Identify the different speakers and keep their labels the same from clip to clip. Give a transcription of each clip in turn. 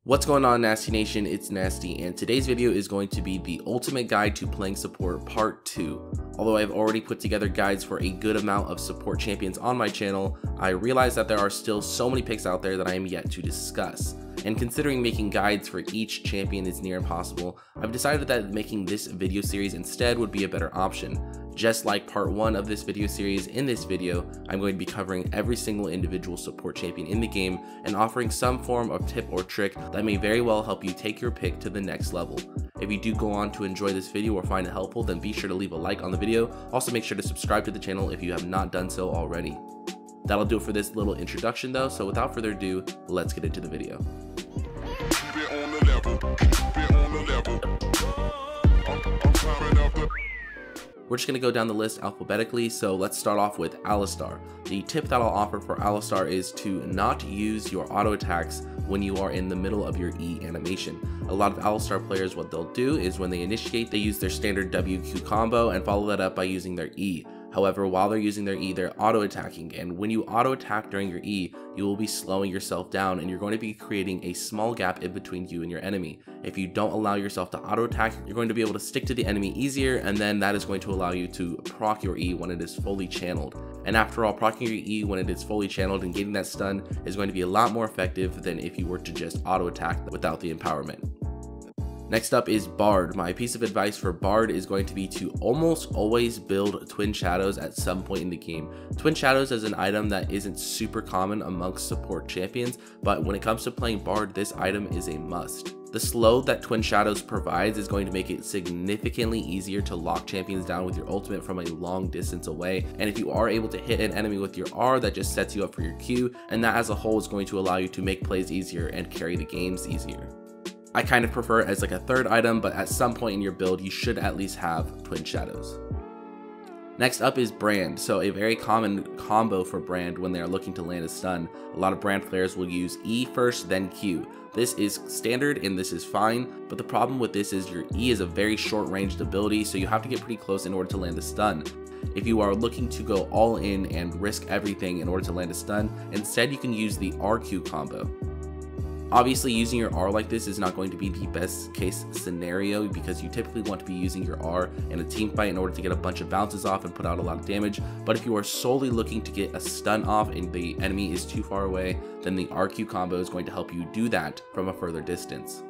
Speaker 1: What's going on, Nasty Nation? It's Nasty, and today's video is going to be the ultimate guide to playing support part 2. Although I've already put together guides for a good amount of support champions on my channel, I realize that there are still so many picks out there that I am yet to discuss. And considering making guides for each champion is near impossible, I've decided that making this video series instead would be a better option. Just like part 1 of this video series, in this video, I'm going to be covering every single individual support champion in the game and offering some form of tip or trick that may very well help you take your pick to the next level. If you do go on to enjoy this video or find it helpful, then be sure to leave a like on the video. Also make sure to subscribe to the channel if you have not done so already. That'll do it for this little introduction though, so without further ado, let's get into the video. We're just going to go down the list alphabetically, so let's start off with Alistar. The tip that I'll offer for Alistar is to not use your auto attacks when you are in the middle of your E animation. A lot of Alistar players, what they'll do is when they initiate, they use their standard WQ combo and follow that up by using their E. However, while they're using their E, they're auto-attacking, and when you auto-attack during your E, you will be slowing yourself down and you're going to be creating a small gap in between you and your enemy. If you don't allow yourself to auto-attack, you're going to be able to stick to the enemy easier, and then that is going to allow you to proc your E when it is fully channeled. And after all, proccing your E when it is fully channeled and getting that stun is going to be a lot more effective than if you were to just auto-attack without the empowerment. Next up is Bard. My piece of advice for Bard is going to be to almost always build Twin Shadows at some point in the game. Twin Shadows is an item that isn't super common amongst support champions, but when it comes to playing Bard, this item is a must. The slow that Twin Shadows provides is going to make it significantly easier to lock champions down with your ultimate from a long distance away, and if you are able to hit an enemy with your R, that just sets you up for your Q, and that as a whole is going to allow you to make plays easier and carry the games easier. I kind of prefer it as like a third item, but at some point in your build, you should at least have Twin Shadows. Next up is Brand. So a very common combo for Brand when they are looking to land a stun. A lot of Brand players will use E first, then Q. This is standard and this is fine, but the problem with this is your E is a very short ranged ability, so you have to get pretty close in order to land a stun. If you are looking to go all in and risk everything in order to land a stun, instead you can use the RQ combo. Obviously, using your R like this is not going to be the best case scenario because you typically want to be using your R in a team fight in order to get a bunch of bounces off and put out a lot of damage. But if you are solely looking to get a stun off and the enemy is too far away, then the RQ combo is going to help you do that from a further distance.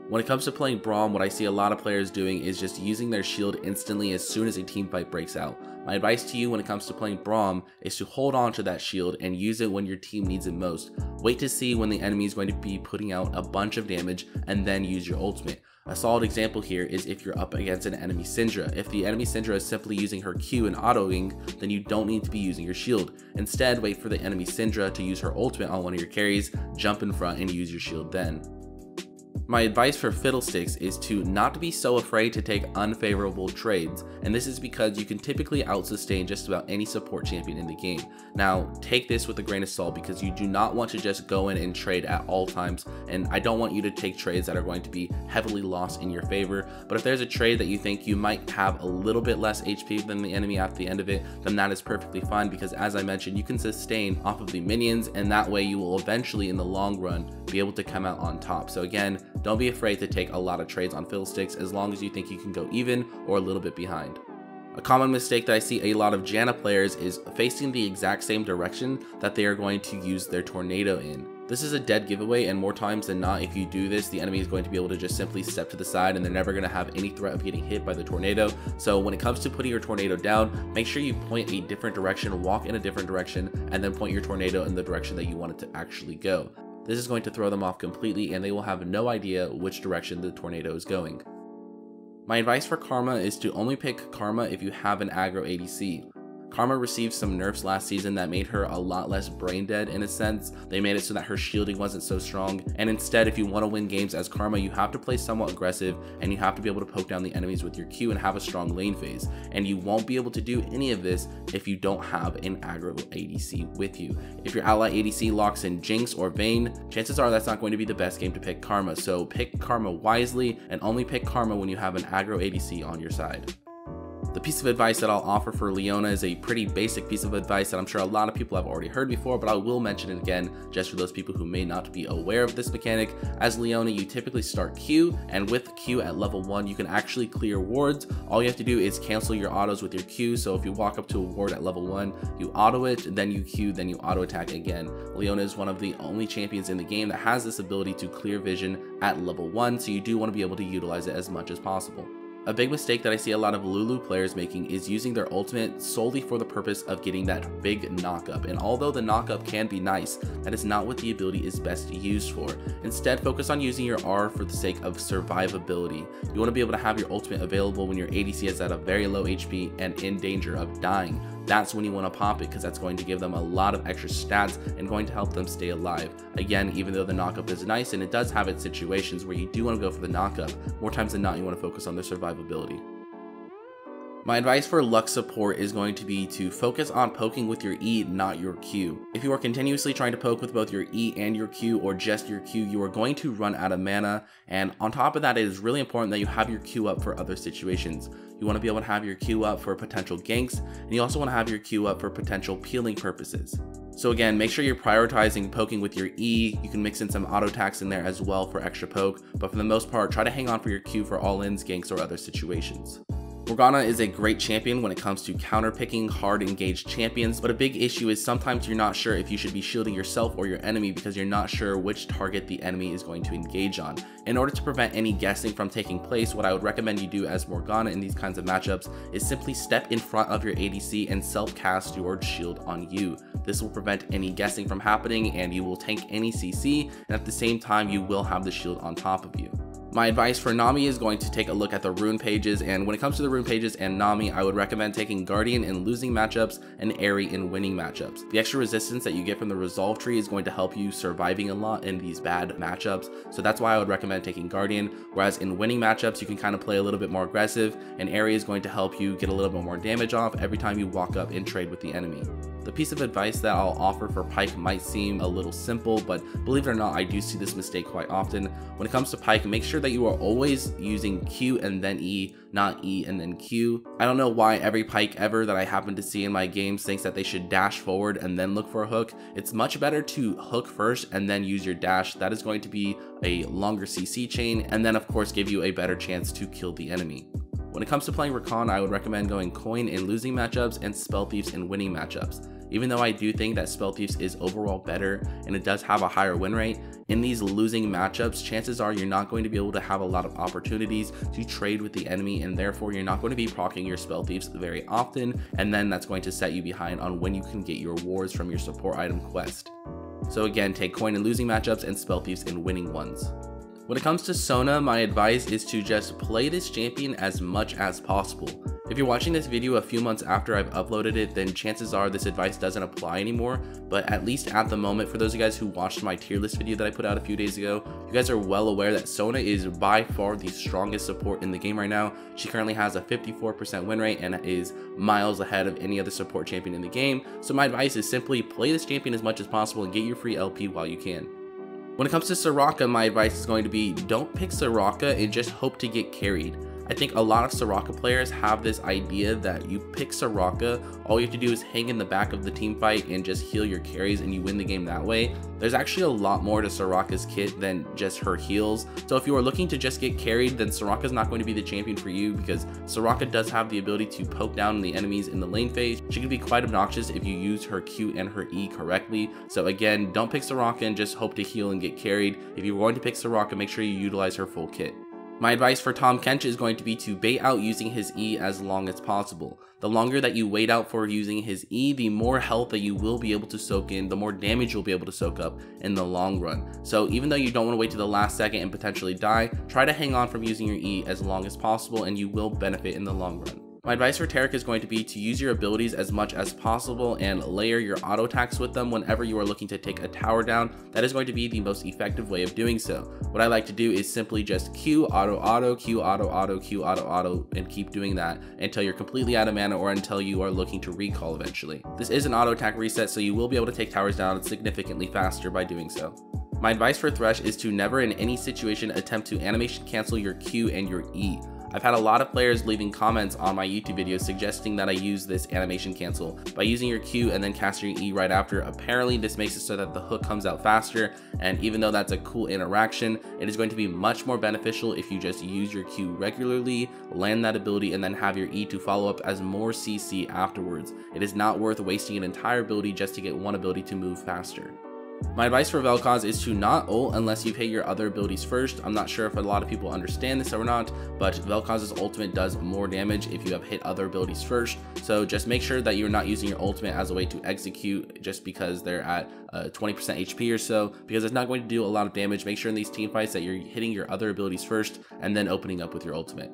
Speaker 1: When it comes to playing Braum, what I see a lot of players doing is just using their shield instantly as soon as a team fight breaks out. My advice to you when it comes to playing Braum is to hold on to that shield and use it when your team needs it most. Wait to see when the enemy is going to be putting out a bunch of damage and then use your ultimate. A solid example here is if you're up against an enemy Syndra. If the enemy Syndra is simply using her Q and autoing, then you don't need to be using your shield. Instead, wait for the enemy Syndra to use her ultimate on one of your carries, jump in front and use your shield then. My advice for Fiddlesticks is to not be so afraid to take unfavorable trades, and this is because you can typically out-sustain just about any support champion in the game. Now, take this with a grain of salt because you do not want to just go in and trade at all times, and I don't want you to take trades that are going to be heavily lost in your favor, but if there's a trade that you think you might have a little bit less HP than the enemy at the end of it, then that is perfectly fine because as I mentioned, you can sustain off of the minions, and that way you will eventually in the long run be able to come out on top. So again, don't be afraid to take a lot of trades on Fiddlesticks as long as you think you can go even or a little bit behind. A common mistake that I see a lot of Janna players is facing the exact same direction that they are going to use their tornado in. This is a dead giveaway, and more times than not, if you do this, the enemy is going to be able to just simply step to the side and they're never going to have any threat of getting hit by the tornado. So when it comes to putting your tornado down, make sure you point a different direction, walk in a different direction, and then point your tornado in the direction that you want it to actually go. This is going to throw them off completely and they will have no idea which direction the tornado is going. My advice for Karma is to only pick Karma if you have an aggro ADC. Karma received some nerfs last season that made her a lot less brain dead in a sense. They made it so that her shielding wasn't so strong, and instead if you want to win games as Karma, you have to play somewhat aggressive and you have to be able to poke down the enemies with your Q and have a strong lane phase, and you won't be able to do any of this if you don't have an aggro ADC with you. If your ally ADC locks in Jinx or Vayne, chances are that's not going to be the best game to pick Karma, so pick Karma wisely and only pick Karma when you have an aggro ADC on your side. The piece of advice that I'll offer for Leona is a pretty basic piece of advice that I'm sure a lot of people have already heard before, but I will mention it again just for those people who may not be aware of this mechanic. As Leona, you typically start Q, and with Q at level 1, you can actually clear wards. All you have to do is cancel your autos with your Q, so if you walk up to a ward at level 1, you auto it, then you Q, then you auto attack again. Leona is one of the only champions in the game that has this ability to clear vision at level 1, so you do want to be able to utilize it as much as possible. A big mistake that I see a lot of Lulu players making is using their ultimate solely for the purpose of getting that big knockup, and although the knockup can be nice, that is not what the ability is best used for. Instead, focus on using your R for the sake of survivability. You want to be able to have your ultimate available when your ADC is at a very low HP and in danger of dying. That's when you want to pop it, because that's going to give them a lot of extra stats and going to help them stay alive. Again, even though the knockup is nice and it does have its situations where you do want to go for the knockup, more times than not you want to focus on their survivability. My advice for Lux support is going to be to focus on poking with your E, not your Q. If you are continuously trying to poke with both your E and your Q, or just your Q, you are going to run out of mana, and on top of that, it is really important that you have your Q up for other situations. You want to be able to have your Q up for potential ganks, and you also want to have your Q up for potential peeling purposes. So again, make sure you're prioritizing poking with your E. You can mix in some auto attacks in there as well for extra poke, but for the most part, try to hang on for your Q for all-ins, ganks, or other situations. Morgana is a great champion when it comes to counter-picking hard engaged champions, but a big issue is sometimes you're not sure if you should be shielding yourself or your enemy because you're not sure which target the enemy is going to engage on. In order to prevent any guessing from taking place, what I would recommend you do as Morgana in these kinds of matchups is simply step in front of your ADC and self-cast your shield on you. This will prevent any guessing from happening, and you will tank any CC, and at the same time you will have the shield on top of you. My advice for Nami is going to take a look at the rune pages, and when it comes to the rune pages and Nami, I would recommend taking Guardian in losing matchups and Aerie in winning matchups. The extra resistance that you get from the resolve tree is going to help you surviving a lot in these bad matchups, so that's why I would recommend taking Guardian, whereas in winning matchups you can kind of play a little bit more aggressive, and Aerie is going to help you get a little bit more damage off every time you walk up and trade with the enemy. The piece of advice that I'll offer for Pyke might seem a little simple, but believe it or not, I do see this mistake quite often. When it comes to Pyke, make sure that you are always using Q and then E, not E and then Q. I don't know why every Pyke ever that I happen to see in my games thinks that they should dash forward and then look for a hook. It's much better to hook first and then use your dash. That is going to be a longer CC chain, and then of course give you a better chance to kill the enemy. When it comes to playing Rakan, I would recommend going Coin in losing matchups and Spell Thieves in winning matchups. Even though I do think that Spell Thieves is overall better and it does have a higher win rate, in these losing matchups, chances are you're not going to be able to have a lot of opportunities to trade with the enemy, and therefore you're not going to be proccing your Spell Thieves very often, and then that's going to set you behind on when you can get your wards from your support item quest. So again, take Coin in losing matchups and Spell Thieves in winning ones. When it comes to Sona, my advice is to just play this champion as much as possible. If you're watching this video a few months after I've uploaded it, then chances are this advice doesn't apply anymore, but at least at the moment, for those of you guys who watched my tier list video that I put out a few days ago, you guys are well aware that Sona is by far the strongest support in the game right now. She currently has a 54% win rate and is miles ahead of any other support champion in the game, so my advice is simply play this champion as much as possible and get your free LP while you can. When it comes to Soraka, my advice is going to be don't pick Soraka and just hope to get carried. I think a lot of Soraka players have this idea that you pick Soraka, all you have to do is hang in the back of the team fight and just heal your carries and you win the game that way. There's actually a lot more to Soraka's kit than just her heals. So if you are looking to just get carried, then Soraka's not going to be the champion for you, because Soraka does have the ability to poke down the enemies in the lane phase. She can be quite obnoxious if you use her Q and her E correctly. So again, don't pick Soraka and just hope to heal and get carried. If you're going to pick Soraka, make sure you utilize her full kit. My advice for Tahm Kench is going to be to bait out using his E as long as possible. The longer that you wait out for using his E, the more health that you will be able to soak in, the more damage you'll be able to soak up in the long run. So even though you don't want to wait to the last second and potentially die, try to hang on from using your E as long as possible and you will benefit in the long run. My advice for Taric is going to be to use your abilities as much as possible and layer your auto attacks with them whenever you are looking to take a tower down. That is going to be the most effective way of doing so. What I like to do is simply just Q auto, Q auto, Q auto, and keep doing that until you're completely out of mana or until you are looking to recall eventually. This is an auto attack reset, so you will be able to take towers down significantly faster by doing so. My advice for Thresh is to never in any situation attempt to animation cancel your Q and your E. I've had a lot of players leaving comments on my YouTube videos suggesting that I use this animation cancel. By using your Q and then casting your E right after, apparently this makes it so that the hook comes out faster, and even though that's a cool interaction, it is going to be much more beneficial if you just use your Q regularly, land that ability, and then have your E to follow up as more CC afterwards. It is not worth wasting an entire ability just to get one ability to move faster. My advice for Vel'Koz is to not ult unless you've hit your other abilities first. I'm not sure if a lot of people understand this or not, but Vel'Koz's ultimate does more damage if you have hit other abilities first. So just make sure that you're not using your ultimate as a way to execute just because they're at 20% HP or so, because it's not going to do a lot of damage. Make sure in these team fights that you're hitting your other abilities first and then opening up with your ultimate.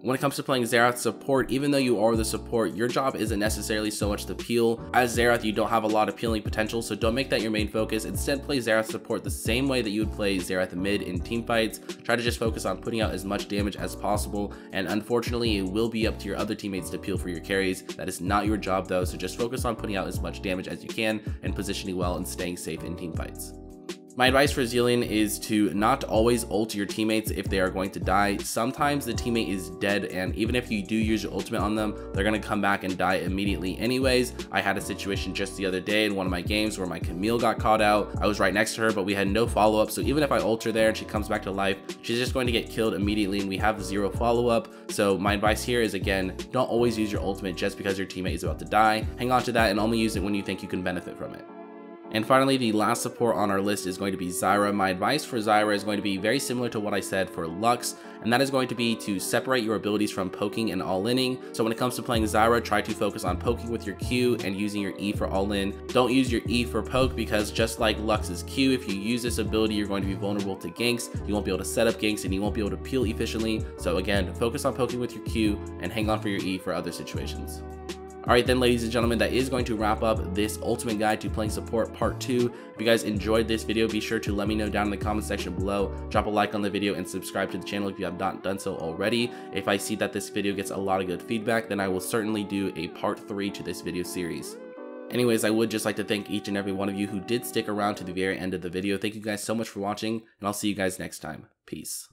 Speaker 1: When it comes to playing Xerath support, even though you are the support, your job isn't necessarily so much to peel. As Xerath, you don't have a lot of peeling potential, so don't make that your main focus. Instead, play Xerath support the same way that you would play Xerath mid in team fights. Try to just focus on putting out as much damage as possible, and unfortunately, it will be up to your other teammates to peel for your carries. That is not your job though, so just focus on putting out as much damage as you can and positioning well and staying safe in team fights. My advice for Zilean is to not always ult your teammates if they are going to die. Sometimes the teammate is dead, and even if you do use your ultimate on them, they're going to come back and die immediately anyways. I had a situation just the other day in one of my games where my Camille got caught out. I was right next to her, but we had no follow-up, so even if I ult her there and she comes back to life, she's just going to get killed immediately, and we have zero follow-up. So my advice here is, again, don't always use your ultimate just because your teammate is about to die. Hang on to that and only use it when you think you can benefit from it. And finally, the last support on our list is going to be Zyra. My advice for Zyra is going to be very similar to what I said for Lux, and that is going to be to separate your abilities from poking and all-inning. So when it comes to playing Zyra, try to focus on poking with your Q and using your E for all-in. Don't use your E for poke, because just like Lux's Q, if you use this ability, you're going to be vulnerable to ganks. You won't be able to set up ganks, and you won't be able to peel efficiently. So again, focus on poking with your Q and hang on for your E for other situations. Alright then, ladies and gentlemen, that is going to wrap up this ultimate guide to playing support part 2. If you guys enjoyed this video, be sure to let me know down in the comment section below. Drop a like on the video and subscribe to the channel if you have not done so already. If I see that this video gets a lot of good feedback, then I will certainly do a part 3 to this video series. Anyways, I would just like to thank each and every one of you who did stick around to the very end of the video. Thank you guys so much for watching, and I'll see you guys next time. Peace.